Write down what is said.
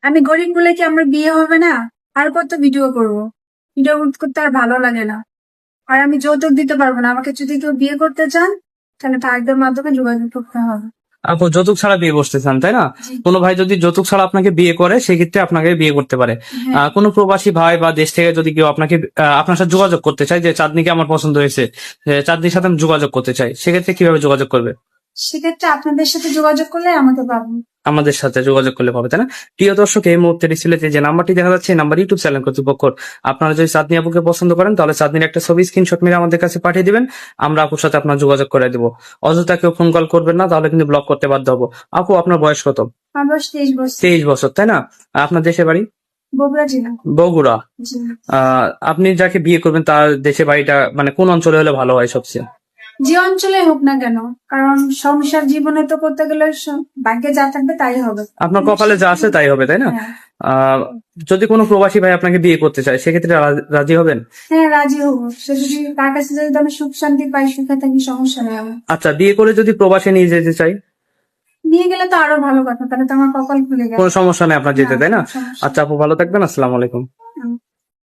আমি গরিব বলে কি আমার বিয়ে হবে না? আর কত ভিডিও করব? ভিডিও করতে আর ভালো লাগে না। আর আমি যৌতুক দিতে পারবো না। আমাকে যদি কেউ বিয়ে করতে চান তাহলে ভাইদের মাধ্যমে যোগাযোগ করতে হবে। আপু যৌতুক ছাড়া বিয়ে বসতে চান তাই না? জি। কোনো ভাই যদি যৌতুক ছাড়া আপনাকে বিয়ে করে সেক্ষেত্রে আপনাকে বিয়ে করতে পারে। হ্যাঁ। কোনো প্রবাসী ভাই বা দেশ থেকে যদি কেউ আপনাকে আপনার সাথে যোগাযোগ করতে চায় যে চাঁদনিকে আমার পছন্দ হয়েছে, যে চাঁদনির সাথে আমি যোগাযোগ করতে চাই, সেক্ষেত্রে কিভাবে যোগাযোগ করবে? সেক্ষেত্রে আপনাদের সাথে যোগাযোগ করলে আমাকে পাবেন। আমাদের সাথে যোগাযোগ করলে পাবে তাই না? প্রিয় দর্শক, এই মুহূর্তে ডিসপ্লেতে যে নাম্বারটি দেখা যাচ্ছে এই নাম্বার ইউটিউব চ্যানেল কর্তৃপক্ষ। আপনারা যদি চাঁদনি আপুকে পছন্দ করেন তাহলে চাঁদনির একটা ছবি স্ক্রিনশট মেরে আমাদের কাছে পাঠিয়ে দিবেন, আমরা আপুর সাথে আপনার যোগাযোগ করে দেবো। অযথা কেউ ফোন কল করবেন না, তাহলে কিন্তু ব্লক করতে বাধ্য হবো। আপু আপনার বয়স কত? আমার বয়স 23 বছর। 23 বছর তাই না? আপনার দেশের বাড়ি? বগুড়া জেলা। বগুড়া। জি। আপনি যাকে বিয়ে করবেন তার দেশের বাড়িটা মানে কোন অঞ্চলে হলে ভালো হয় সবচেয়ে? যে অঞ্চলে হোক না কেন, কারণ সংসার জীবনে তো করতে গেলে ভাগ্যে যা থাকবে তাই হবে। আপনার কপালে যা আছে তাই হবে তাই না? হ্যাঁ। যদি কোনো প্রবাসী ভাই আপনাকে বিয়ে করতে চায় সেক্ষেত্রে রাজি হবেন? হ্যাঁ, রাজি হবো। সে যদি তার কাছে যদি আমি সুখ শান্তি পাই, সুখে থাকি, সমস্যা নেই আমার। আচ্ছা, বিয়ে করে যদি প্রবাসে নিয়ে যেতে চাই? নিয়ে গেলে তো আরো ভালো কথা, তাহলে তো আমার কপাল খুলে গেল। কোনো সমস্যা নেই আপনার যেতে, না, তাই না? কোনো সমস্যা আচ্ছা আপু, ভালো থাকবেন। আসসালামু আলাইকুম। নেই।